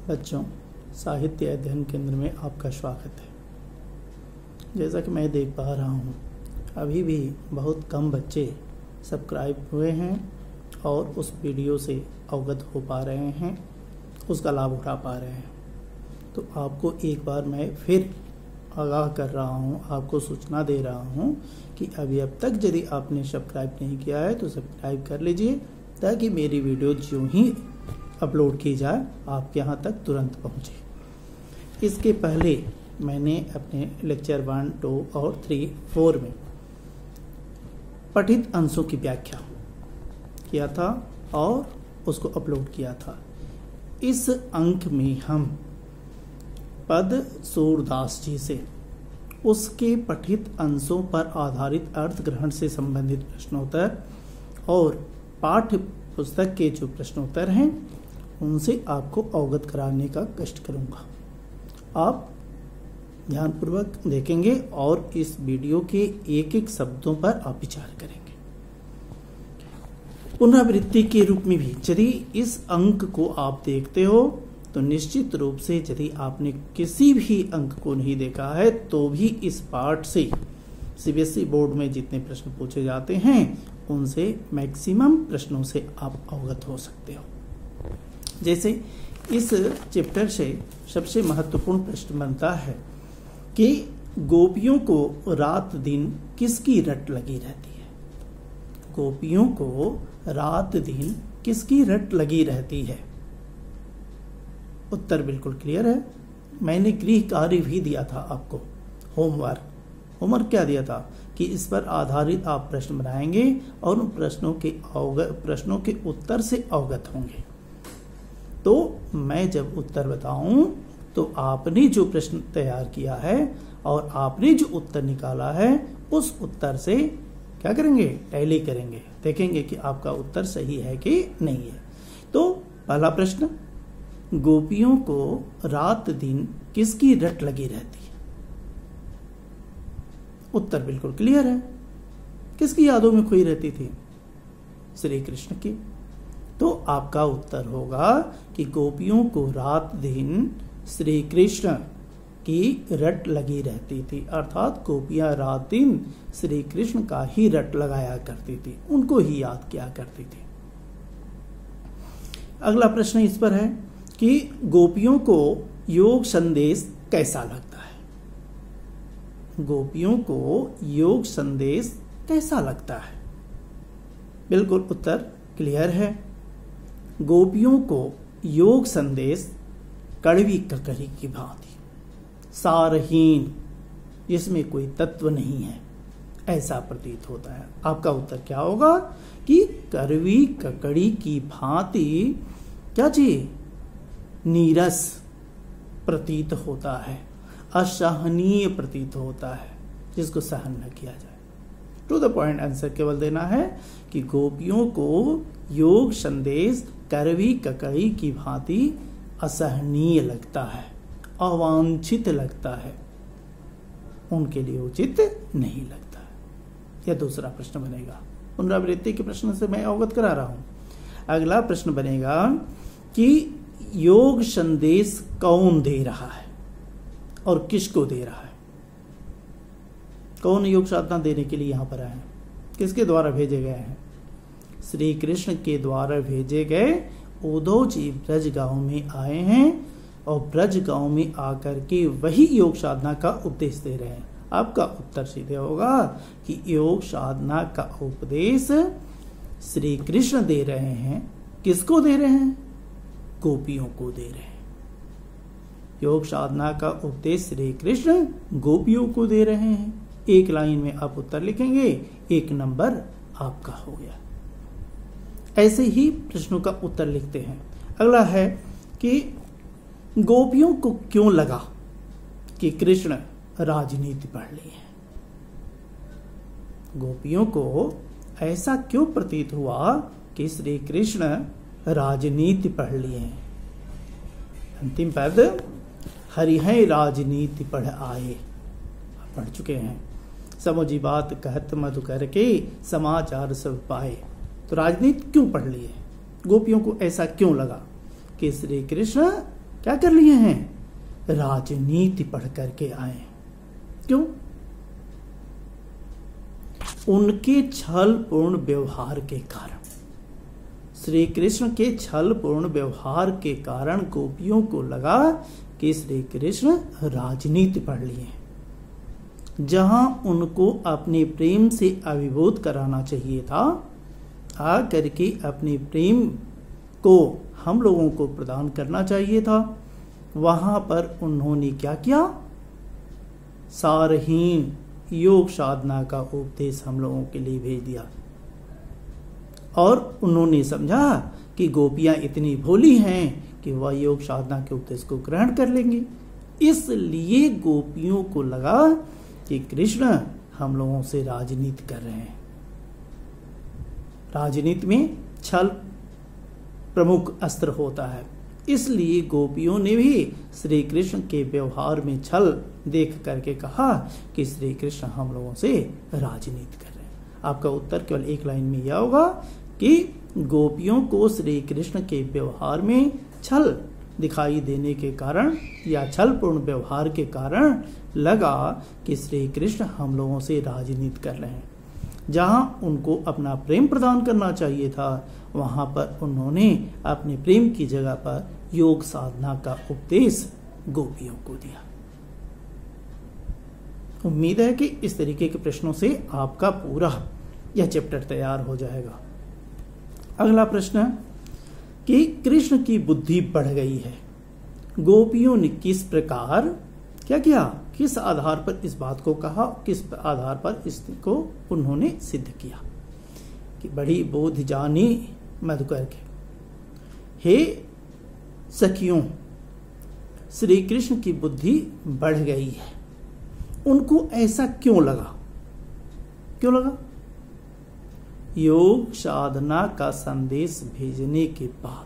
बच्चों, साहित्य अध्ययन केंद्र में आपका स्वागत है। जैसा कि मैं देख पा रहा हूँ, अभी भी बहुत कम बच्चे सब्सक्राइब हुए हैं और उस वीडियो से अवगत हो पा रहे हैं, उसका लाभ उठा पा रहे हैं। तो आपको एक बार मैं फिर आगाह कर रहा हूँ, आपको सूचना दे रहा हूँ कि अभी अब तक यदि आपने सब्सक्राइब नहीं किया है तो सब्सक्राइब कर लीजिए, ताकि मेरी वीडियो जो ही अपलोड की जाए आपके यहाँ तक तुरंत पहुँचे। इसके पहले मैंने अपने लेक्चर 1, 2 और 3, 4 में पठित अंशों की व्याख्या किया था और उसको अपलोड किया था। इस अंक में हम पद सूरदास जी से उसके पठित अंशों पर आधारित अर्थ ग्रहण से संबंधित प्रश्नोत्तर और पाठ्य पुस्तक के जो प्रश्नोत्तर हैं उनसे आपको अवगत कराने का कष्ट करूंगा। आप ध्यानपूर्वक देखेंगे और इस वीडियो के एक एक शब्दों पर आप विचार करेंगे। पुनरावृत्ति के रूप में भी यदि इस अंक को आप देखते हो तो निश्चित रूप से यदि आपने किसी भी अंक को नहीं देखा है तो भी इस पाठ से सीबीएसई बोर्ड में जितने प्रश्न पूछे जाते हैं उनसे मैक्सिमम प्रश्नों से आप अवगत हो सकते हो। जैसे इस चैप्टर से सबसे महत्वपूर्ण प्रश्न बनता है कि गोपियों को रात दिन किसकी रट लगी रहती है। गोपियों को रात दिन किसकी रट लगी रहती है? उत्तर बिल्कुल क्लियर है। मैंने गृह कार्य भी दिया था आपको, होमवर्क क्या दिया था कि इस पर आधारित आप प्रश्न बनाएंगे और उन प्रश्नों के उत्तर से अवगत होंगे। तो मैं जब उत्तर बताऊं तो आपने जो प्रश्न तैयार किया है और आपने जो उत्तर निकाला है उस उत्तर से क्या करेंगे, टैली करेंगे, देखेंगे कि आपका उत्तर सही है कि नहीं है। तो पहला प्रश्न, गोपियों को रात दिन किसकी रट लगी रहती है? उत्तर बिल्कुल क्लियर है। किसकी यादों में खोई रहती थी? श्री कृष्ण की। तो आपका उत्तर होगा कि गोपियों को रात दिन श्री कृष्ण की रट लगी रहती थी, अर्थात गोपियां रात दिन श्री कृष्ण का ही रट लगाया करती थी, उनको ही याद किया करती थी। अगला प्रश्न इस पर है कि गोपियों को योग संदेश कैसा लगता है? गोपियों को योग संदेश कैसा लगता है? बिल्कुल उत्तर क्लियर है। गोपियों को योग संदेश कड़वी ककड़ी की भांति सारहीन, जिसमें कोई तत्व नहीं है, ऐसा प्रतीत होता है। आपका उत्तर क्या होगा कि कड़वी ककड़ी की भांति क्या चीज, नीरस प्रतीत होता है, असहनीय प्रतीत होता है, जिसको सहन न किया जाए। टू द पॉइंट आंसर केवल देना है कि गोपियों को योग संदेश कड़वी ककड़ी की भांति असहनीय लगता है, अवांछित लगता है, उनके लिए उचित नहीं लगता है। यह दूसरा प्रश्न बनेगा। पुनरावृत्ति के प्रश्न से मैं अवगत करा रहा हूं। अगला प्रश्न बनेगा कि योग संदेश कौन दे रहा है और किसको दे रहा है? कौन योग साधना देने के लिए यहां पर आए हैं? किसके द्वारा भेजे गए हैं? श्री कृष्ण के द्वारा भेजे गए उद्धव जी ब्रज गांव में आए हैं और ब्रज गांव में आकर के वही योग साधना का उपदेश दे रहे हैं। आपका उत्तर सीधे होगा कि योग साधना का उपदेश श्री कृष्ण दे रहे हैं। किसको दे रहे हैं? गोपियों को दे रहे हैं। योग साधना का उपदेश श्री कृष्ण गोपियों को दे रहे हैं। एक लाइन में आप उत्तर लिखेंगे, 1 नंबर आपका हो गया। ऐसे ही प्रश्नों का उत्तर लिखते हैं। अगला है कि गोपियों को क्यों लगा कि कृष्ण राजनीति पढ़ लिए हैं? गोपियों को ऐसा क्यों प्रतीत हुआ कि श्री कृष्ण राजनीति पढ़ लिए हैं? अंतिम पद, हरिहर राजनीति पढ़ आए, पढ़ चुके हैं। समझी बात कहत मधु करके समाचार सब पाए। तो राजनीति क्यों पढ़ लिए? गोपियों को ऐसा क्यों लगा कि श्री कृष्ण क्या कर लिए हैं? राजनीति पढ़ करके आए। क्यों? उनके छलपूर्ण व्यवहार के कारण, श्री कृष्ण के छलपूर्ण व्यवहार के कारण गोपियों को लगा कि श्री कृष्ण राजनीति पढ़ लिए हैं। जहां उनको अपने प्रेम से अभिभूत कराना चाहिए था, आ करके अपने प्रेम को हम लोगों को प्रदान करना चाहिए था, वहां पर उन्होंने क्या किया? सारहीन योग साधना का उपदेश हम लोगों के लिए भेज दिया। और उन्होंने समझा कि गोपियां इतनी भोली हैं कि वह योग साधना के उपदेश को ग्रहण कर लेंगी। इसलिए गोपियों को लगा कि कृष्ण हम लोगों से राजनीति कर रहे हैं। राजनीति में छल प्रमुख अस्त्र होता है, इसलिए गोपियों ने भी श्री कृष्ण के व्यवहार में छल देख करके कहा कि श्री कृष्ण हम लोगों से राजनीति कर रहे हैं। आपका उत्तर केवल एक लाइन में यह होगा कि गोपियों को श्री कृष्ण के व्यवहार में छल दिखाई देने के कारण या छलपूर्ण व्यवहार के कारण लगा कि श्री कृष्ण हम लोगों से राजनीति कर रहे हैं। जहां उनको अपना प्रेम प्रदान करना चाहिए था, वहां पर उन्होंने अपने प्रेम की जगह पर योग साधना का उपदेश गोपियों को दिया। उम्मीद है कि इस तरीके के प्रश्नों से आपका पूरा यह चैप्टर तैयार हो जाएगा। अगला प्रश्न कि कृष्ण की बुद्धि बढ़ गई है, गोपियों ने किस प्रकार क्या किया? किस आधार पर इस बात को कहा? किस आधार पर इसको उन्होंने सिद्ध किया? कि बड़ी बोध जानी मधुकर के, हे सखियों, श्री कृष्ण की बुद्धि बढ़ गई है। उनको ऐसा क्यों लगा? क्यों लगा? योग साधना का संदेश भेजने के बाद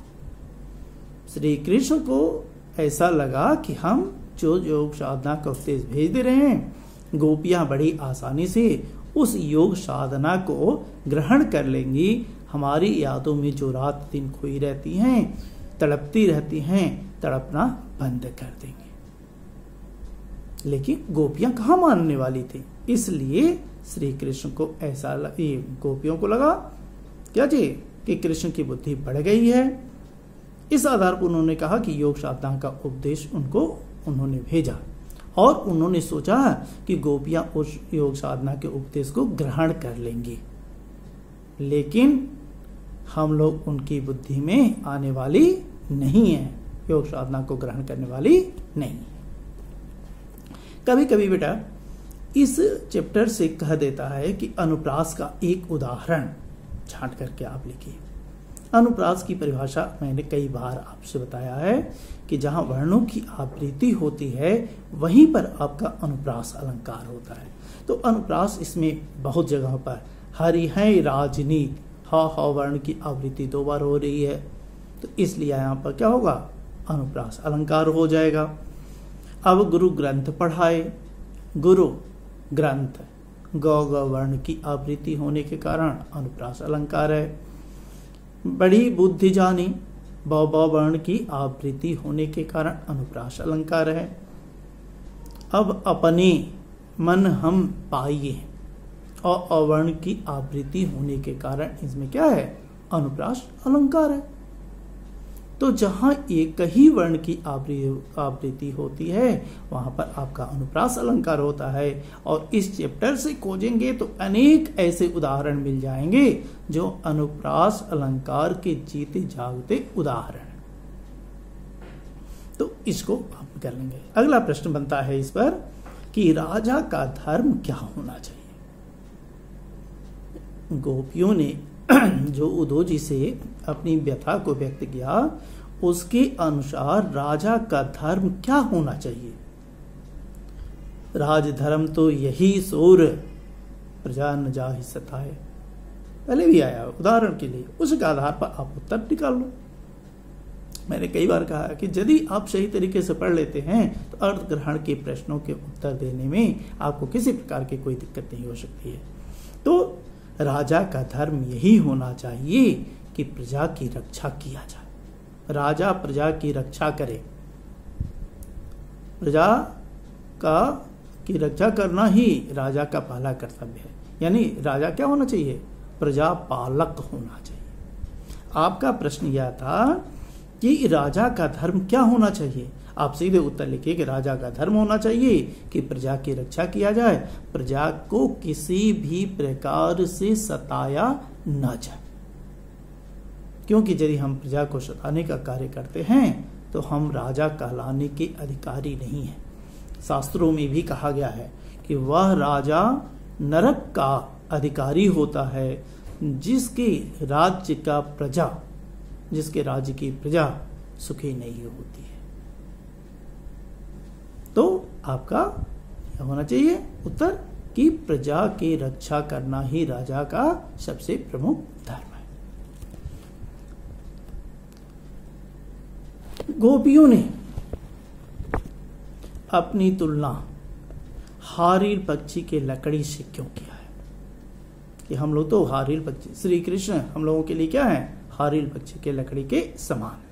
श्री कृष्ण को ऐसा लगा कि हम जो योग साधना का उपदेश भेज दे रहे हैं, गोपियां बड़ी आसानी से उस योग साधना को ग्रहण कर लेंगी। हमारी यादों में जो रात दिन खोई रहती हैं, तड़पती रहती हैं, तड़पना बंद कर देंगे। लेकिन गोपियां कहाँ मानने वाली थी? इसलिए श्री कृष्ण को ऐसा गोपियों को लगा क्या जी कि कृष्ण की बुद्धि बढ़ गई है। इस आधार पर उन्होंने कहा कि योग साधना का उपदेश उन्होंने भेजा और उन्होंने सोचा कि गोपियां उस योग साधना के उपदेश को ग्रहण कर लेंगी, लेकिन हम लोग उनकी बुद्धि में आने वाली नहीं है, योग साधना को ग्रहण करने वाली नहीं। कभी कभी बेटा इस चैप्टर से कह देता है कि अनुप्रास का एक उदाहरण छांट करके आप लिखिए। अनुप्रास की परिभाषा मैंने कई बार आपसे बताया है कि जहां वर्णों की आवृत्ति होती है वहीं पर आपका अनुप्रास अलंकार होता है। तो अनुप्रास इसमें बहुत जगह पर हरि है राजनीति, हा वर्ण की आवृत्ति 2 बार हो रही है, तो इसलिए यहाँ पर क्या होगा? अनुप्रास अलंकार हो जाएगा। अब गुरु ग्रंथ पढ़ाए, गुरु ग्रंथ ग वर्ण की आवृत्ति होने के कारण अनुप्रास अलंकार है। बड़ी बुद्धि जानी, ब वर्ण की आवृत्ति होने के कारण अनुप्रास अलंकार है। अब अपने मन हम पाइए, अवर्ण की आवृत्ति होने के कारण इसमें क्या है? अनुप्रास अलंकार है। तो जहां एक ही वर्ण की आवृत्ति होती है वहां पर आपका अनुप्रास अलंकार होता है। और इस चैप्टर से खोजेंगे तो अनेक ऐसे उदाहरण मिल जाएंगे जो अनुप्रास अलंकार के जीते जागते उदाहरण। तो इसको आप कर लेंगे। अगला प्रश्न बनता है इस पर कि राजा का धर्म क्या होना चाहिए। गोपियों ने जो उद्धव से अपनी व्यथा को व्यक्त किया, उसके अनुसार राजा का धर्म क्या होना चाहिए। राजधर्म तो यही सोर प्रजा न जाहि सताए, पहले भी आया उदाहरण के लिए, उसके आधार पर आप उत्तर निकाल लो। मैंने कई बार कहा कि यदि आप सही तरीके से पढ़ लेते हैं तो अर्थ ग्रहण के प्रश्नों के उत्तर देने में आपको किसी प्रकार की कोई दिक्कत नहीं हो सकती है। तो राजा का धर्म यही होना चाहिए कि प्रजा की रक्षा किया जाए, राजा प्रजा की रक्षा करे। प्रजा का की रक्षा करना ही राजा का पहला कर्तव्य है। यानी राजा क्या होना चाहिए? प्रजा पालक होना चाहिए। आपका प्रश्न यह था कि राजा का धर्म क्या होना चाहिए। आप सीधे उत्तर लिखिए कि राजा का धर्म होना चाहिए कि प्रजा की रक्षा किया जाए, प्रजा को किसी भी प्रकार से सताया न जाए। क्योंकि यदि हम प्रजा को सताने का कार्य करते हैं तो हम राजा कहलाने के अधिकारी नहीं हैं। शास्त्रों में भी कहा गया है कि वह राजा नरक का अधिकारी होता है जिसके राज्य की प्रजा सुखी नहीं होती है। तो आपका क्या होना चाहिए उत्तर कि प्रजा की रक्षा करना ही राजा का सबसे प्रमुख धर्म है। गोपियों ने अपनी तुलना हारील पक्षी के लकड़ी से क्यों किया है? कि हम लोग तो हारील पक्षी, श्री कृष्ण हम लोगों के लिए क्या है? हारील पक्षी के लकड़ी के समान है।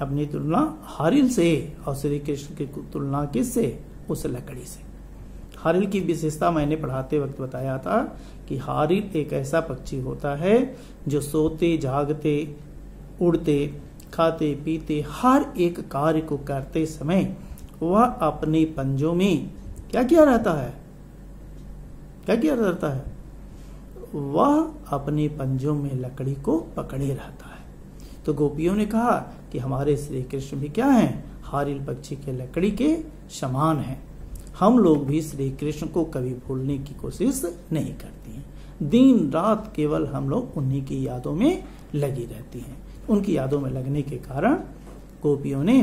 अपनी तुलना हारील से और श्री कृष्ण की तुलना किससे? उस लकड़ी से। हारील की विशेषता मैंने पढ़ाते वक्त बताया था कि हारील एक ऐसा पक्षी होता है जो सोते जागते उड़ते खाते पीते हर एक कार्य को करते समय वह अपने पंजों में क्या किया रहता है? क्या किया रहता है? वह अपने पंजों में लकड़ी को पकड़े रहता है। तो गोपियों ने कहा कि हमारे श्री कृष्ण भी क्या हैं? हारील पक्षी के लकड़ी के समान हैं। हम लोग भी श्री कृष्ण को कभी भूलने की कोशिश नहीं करती हैं। दिन रात केवल हम लोग उन्हीं की यादों में लगी रहती हैं। उनकी यादों में लगने के कारण गोपियों ने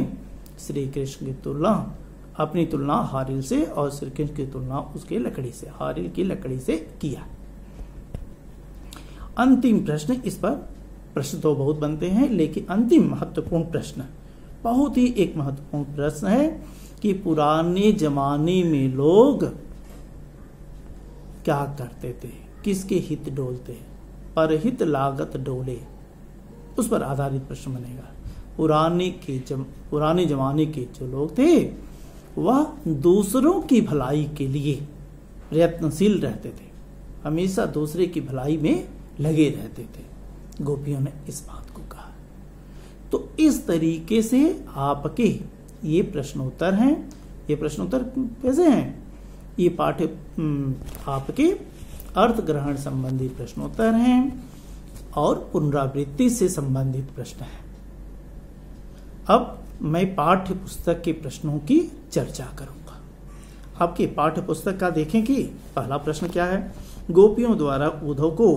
श्री कृष्ण की तुलना, अपनी तुलना हारील से और श्री कृष्ण की तुलना उसके लकड़ी से, हारील की लकड़ी से किया। अंतिम प्रश्न, इस पर प्रश्न तो बहुत बनते हैं लेकिन अंतिम महत्वपूर्ण प्रश्न, बहुत ही एक महत्वपूर्ण प्रश्न है कि पुराने जमाने में लोग क्या करते थे? किसके हित डोलते? परहित लागत डोले, उस पर आधारित प्रश्न बनेगा। पुराने जमाने के जो लोग थे वह दूसरों की भलाई के लिए प्रयत्नशील रहते थे, हमेशा दूसरे की भलाई में लगे रहते थे। गोपियों ने इस बात को कहा। तो इस तरीके से आपके ये प्रश्नोत्तर हैं। ये प्रश्नोत्तर कैसे हैं? ये पाठ्य आपके अर्थ ग्रहण संबंधी प्रश्नोत्तर हैं और पुनरावृत्ति से संबंधित प्रश्न है। अब मैं पाठ्य पुस्तक के प्रश्नों की चर्चा करूंगा। आपके पाठ्य पुस्तक का देखें कि पहला प्रश्न क्या है? गोपियों द्वारा उद्धव को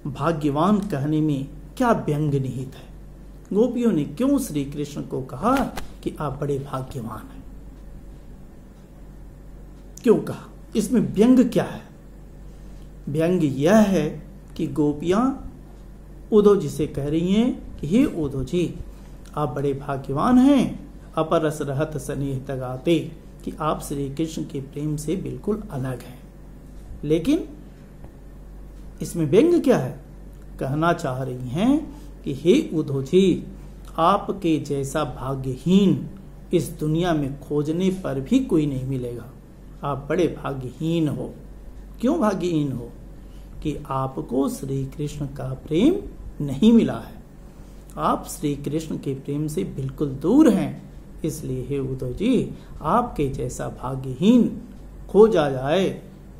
भाग्यवान कहने में क्या व्यंग निहित है? गोपियों ने क्यों श्री कृष्ण को कहा कि आप बड़े भाग्यवान हैं? क्यों कहा? इसमें व्यंग क्या है? व्यंग यह है कि गोपियां उद्धव जी से कह रही हैं कि हे उद्धव जी, आप बड़े भाग्यवान हैं, अपरस रहत स्नेह तगाते, कि आप श्री कृष्ण के प्रेम से बिल्कुल अलग हैं। लेकिन इसमें व्यंग क्या है? कहना चाह रही हैं कि हे उद्धव जी, आपके जैसा भाग्यहीन इस दुनिया में खोजने पर भी कोई नहीं मिलेगा। आप बड़े भाग्यहीन हो। क्यों भाग्यहीन हो? कि आपको श्री कृष्ण का प्रेम नहीं मिला है। आप श्री कृष्ण के प्रेम से बिल्कुल दूर हैं। इसलिए हे उद्धव जी, आपके जैसा भाग्यहीन खोजा जाए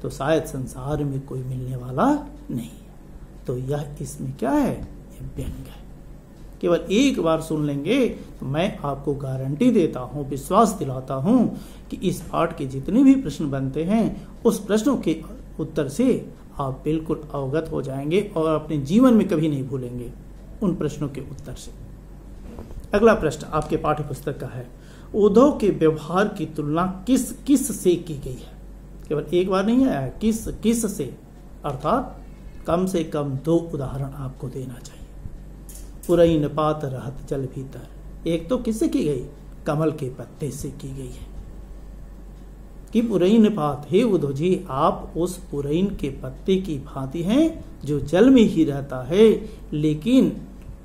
तो शायद संसार में कोई मिलने वाला नहीं। तो यह इसमें क्या है? यह व्यंग है। केवल एक बार सुन लेंगे तो मैं आपको गारंटी देता हूं, विश्वास दिलाता हूं कि इस पाठ के जितने भी प्रश्न बनते हैं उस प्रश्नों के उत्तर से आप बिल्कुल अवगत हो जाएंगे और अपने जीवन में कभी नहीं भूलेंगे उन प्रश्नों के उत्तर से। अगला प्रश्न आपके पाठ्य पुस्तक का है, उद्धव के व्यवहार की तुलना किस किस से की गई है? केवल एक बार नहीं आया, किस किस से, अर्थात कम से कम 2 उदाहरण आपको देना चाहिए। पुरैन पात रहत जल भीतर, एक तो किससे की गई? कमल के पत्ते से की गई है कि पुरैन पात, हे उद्धव जी, आप उस पुरैन के पत्ते की भांति हैं जो जल में ही रहता है, लेकिन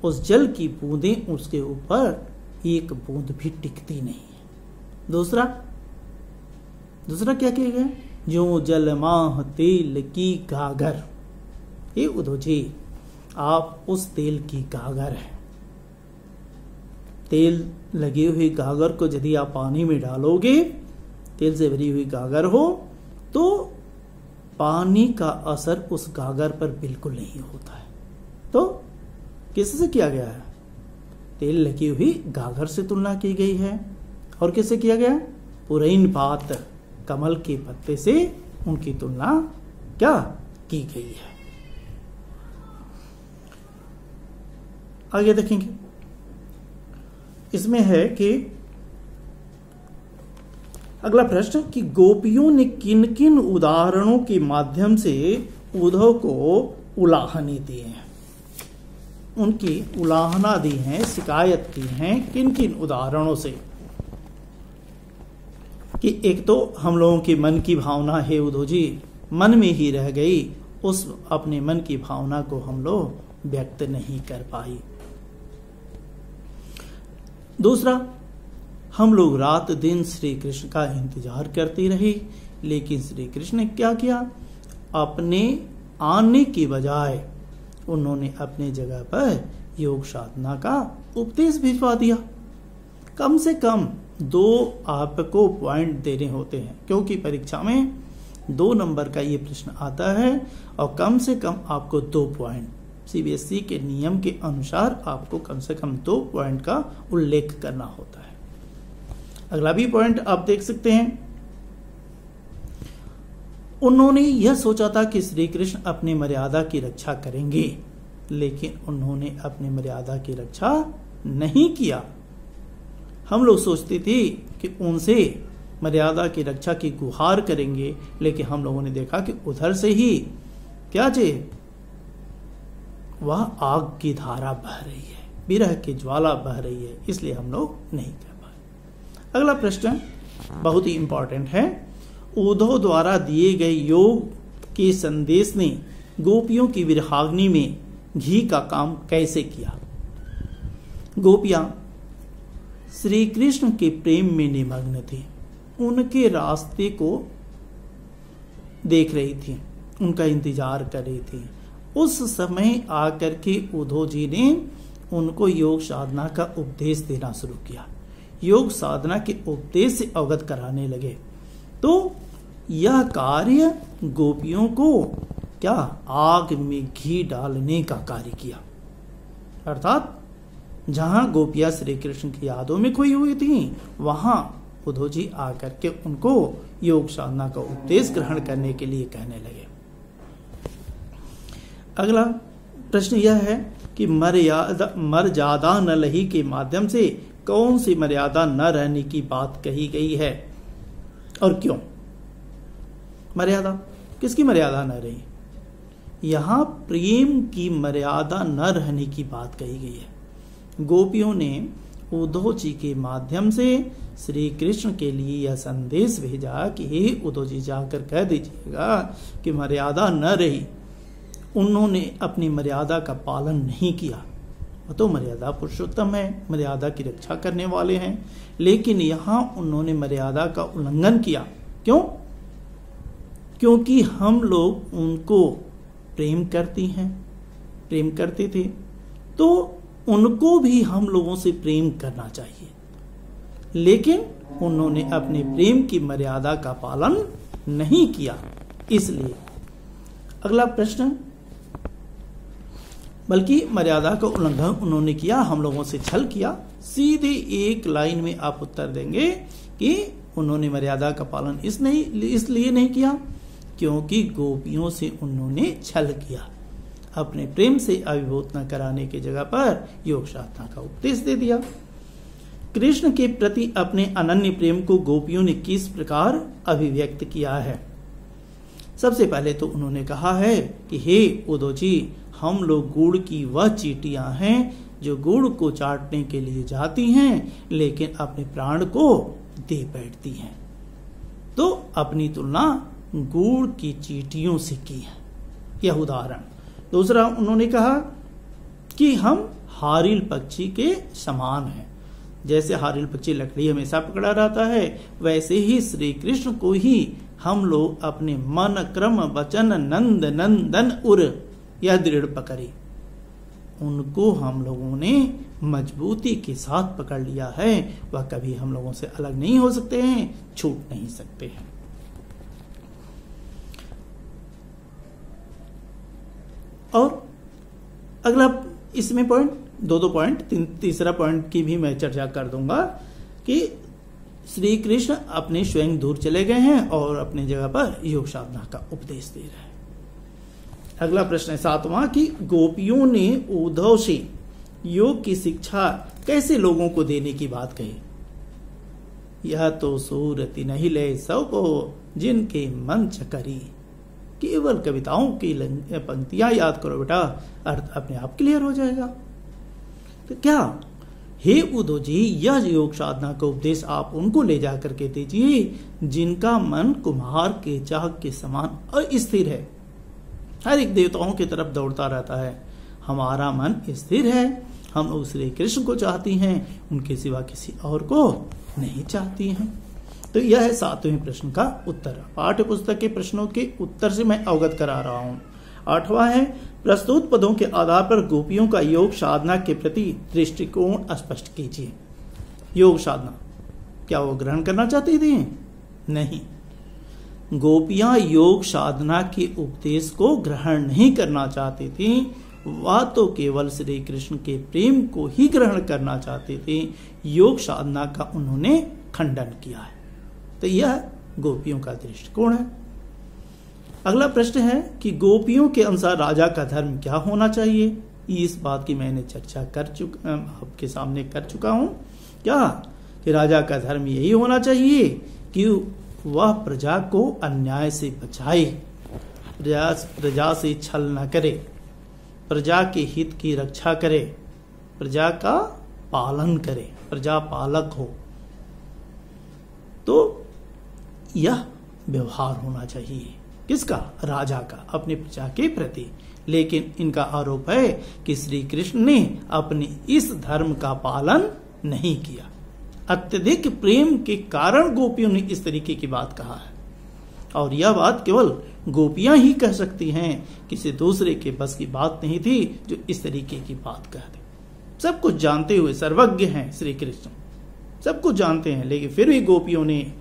उस जल की बूंदें उसके ऊपर एक बूंद भी टिकती नहीं है। दूसरा क्या किया गया? जो जलमाह तेल की गागर। ये उद्धव जी, आप उस तेल की गागर है। तेल लगी हुई गागर को यदि आप पानी में डालोगे, तेल से भरी हुई गागर हो, तो पानी का असर उस गागर पर बिल्कुल नहीं होता है। तो किससे किया गया है? तेल लगी हुई गागर से तुलना की गई है। और किससे किया गया? पुरैन पात, कमल के पत्ते से उनकी तुलना क्या की गई है। आगे देखेंगे, इसमें है कि अगला प्रश्न कि गोपियों ने किन किन उदाहरणों के माध्यम से उद्धव को उलाहने दिए हैं। उनकी उलाहना दी है, शिकायत की है किन किन उदाहरणों से। कि एक तो हम लोगों के मन की भावना है उद्धव जी, मन में ही रह गई, उस अपने मन की भावना को हम लोग व्यक्त नहीं कर पाई। दूसरा, हम लोग रात दिन श्री कृष्ण का इंतजार करते रहे, लेकिन श्री कृष्ण ने क्या किया? अपने आने की बजाय उन्होंने अपने जगह पर योग साधना का उपदेश भिजवा दिया। कम से कम 2 आपको पॉइंट देने होते हैं, क्योंकि परीक्षा में 2 नंबर का ये प्रश्न आता है और कम से कम आपको 2 पॉइंट, सीबीएसई के नियम के अनुसार आपको कम से कम 2 पॉइंट का उल्लेख करना होता है। अगला भी पॉइंट आप देख सकते हैं, उन्होंने यह सोचा था कि श्री कृष्ण अपनी मर्यादा की रक्षा करेंगे, लेकिन उन्होंने अपनी मर्यादा की रक्षा नहीं किया। हम लोग सोचते थे कि उनसे मर्यादा की रक्षा की गुहार करेंगे, लेकिन हम लोगों ने देखा कि उधर से ही क्या जे वह आग की धारा बह रही है, विरह की ज्वाला बह रही है, इसलिए हम लोग नहीं कर पाए। अगला प्रश्न बहुत ही इंपॉर्टेंट है, उद्धव द्वारा दिए गए योग के संदेश ने गोपियों की विरहाग्नि में घी का काम कैसे किया। गोपियां श्री कृष्ण के प्रेम में निमग्न थी, उनके रास्ते को देख रही थी, उनका इंतजार कर रही थी। उस समय आकर के उद्धव जी ने उनको योग साधना का उपदेश देना शुरू किया, योग साधना के उपदेश से अवगत कराने लगे। तो यह कार्य गोपियों को क्या आग में घी डालने का कार्य किया, अर्थात जहां गोपियां श्री कृष्ण की यादों में खोई हुई थी, वहां उद्धव जी आकर के उनको योग साधना का उपदेश ग्रहण करने के लिए कहने लगे। अगला प्रश्न यह है कि मर्यादा न लही के माध्यम से कौन सी मर्यादा न रहने की बात कही गई है और क्यों। मर्यादा, किसकी मर्यादा न रही? यहां प्रेम की मर्यादा न रहने की बात कही गई है। गोपियों ने उद्धव जी के माध्यम से श्री कृष्ण के लिए यह संदेश भेजा कि हे उद्धव जी, जाकर कह दीजिएगा कि मर्यादा न रही, उन्होंने अपनी मर्यादा का पालन नहीं किया। वो तो मर्यादा पुरुषोत्तम है, मर्यादा की रक्षा करने वाले हैं, लेकिन यहां उन्होंने मर्यादा का उल्लंघन किया। क्यों? क्योंकि हम लोग उनको प्रेम करते थे, तो उनको भी हम लोगों से प्रेम करना चाहिए, लेकिन उन्होंने अपने प्रेम की मर्यादा का पालन नहीं किया। इसलिए अगला प्रश्न, बल्कि मर्यादा का उल्लंघन उन्होंने किया, हम लोगों से छल किया। सीधे एक लाइन में आप उत्तर देंगे कि उन्होंने मर्यादा का पालन इसलिए नहीं किया क्योंकि गोपियों से उन्होंने छल किया, अपने प्रेम से अभिभूत न कराने की जगह पर योग साधना का उपदेश दे दिया। कृष्ण के प्रति अपने अनन्य प्रेम को गोपियों ने किस प्रकार अभिव्यक्त किया है? सबसे पहले तो उन्होंने कहा है कि हे उद्धव जी, हम लोग गुड़ की वह चींटियां हैं जो गुड़ को चाटने के लिए जाती हैं, लेकिन अपने प्राण को दे बैठती हैं। तो अपनी तुलना गुड़ की चींटियों से की है, यह उदाहरण। दूसरा, उन्होंने कहा कि हम हारिल पक्षी के समान हैं, जैसे हारिल पक्षी लकड़ी हमेशा पकड़ा रहता है, वैसे ही श्री कृष्ण को ही हम लोग अपने मन क्रम वचन नंद नंदन उर यह दृढ़ पकड़ी। उनको हम लोगों ने मजबूती के साथ पकड़ लिया है, वह कभी हम लोगों से अलग नहीं हो सकते हैं, छूट नहीं सकते हैं। और अगला इसमें पॉइंट दो पॉइंट, तीसरा पॉइंट की भी मैं चर्चा कर दूंगा कि श्री कृष्ण अपने स्वयं दूर चले गए हैं और अपनी जगह पर योग साधना का उपदेश दे रहे हैं। अगला प्रश्न है 7वां कि गोपियों ने उद्धव से योग की शिक्षा कैसे लोगों को देने की बात कही। यह तो सूरति नहीं ले सब को जिनके मन चकरी। केवल कविताओं की पंक्तियां याद करो बेटा, अर्थ अपने आप क्लियर हो जाएगा। तो क्या हे उद्धव जी, यह योग साधना का उपदेश आप उनको ले जाकर के दीजिए जिनका मन कुम्हार के चाक के समान अस्थिर है, हर एक देवताओं की तरफ दौड़ता रहता है। हमारा मन स्थिर है, हम लोग श्री कृष्ण को चाहती हैं, उनके सिवा किसी और को नहीं चाहती हैं। तो यह है 7वें प्रश्न का उत्तर। पाठ्य पुस्तक के प्रश्नों के उत्तर से मैं अवगत करा रहा हूं। 8वां है प्रस्तुत पदों के आधार पर गोपियों का योग साधना के प्रति दृष्टिकोण स्पष्ट कीजिए। योग साधना क्या वो ग्रहण करना चाहती थी? नहीं, गोपियां योग साधना के उपदेश को ग्रहण नहीं करना चाहती थी, वह तो केवल श्री कृष्ण के प्रेम को ही ग्रहण करना चाहती थी। योग साधना का उन्होंने खंडन किया है। तो यह गोपियों का दृष्टिकोण है। अगला प्रश्न है कि गोपियों के अनुसार राजा का धर्म क्या होना चाहिए। इस बात की मैंने चर्चा आपके सामने कर चुका हूं। क्या कि राजा का धर्म यही होना चाहिए कि वह प्रजा को अन्याय से बचाए, प्रजा से छल न करे, प्रजा के हित की रक्षा करे, प्रजा का पालन करे, प्रजा पालक हो। तो यह व्यवहार होना चाहिए किसका? राजा का, अपने प्रजा के प्रति। लेकिन इनका आरोप है कि श्री कृष्ण ने अपने इस धर्म का पालन नहीं किया। अत्यधिक प्रेम के कारण गोपियों ने इस तरीके की बात कहा है, और यह बात केवल गोपियां ही कह सकती हैं, किसी दूसरे के बस की बात नहीं थी जो इस तरीके की बात कह दे। सब कुछ जानते हुए, सर्वज्ञ हैं श्री कृष्ण, सब कुछ जानते हैं, लेकिन फिर भी गोपियों ने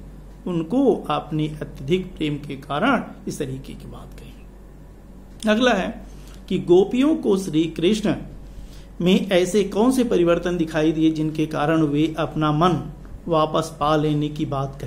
उनको अपने अत्यधिक प्रेम के कारण इस तरीके की बात कही। अगला है कि गोपियों को श्री कृष्ण में ऐसे कौन से परिवर्तन दिखाई दिए जिनके कारण वे अपना मन वापस पा लेने की बात कहते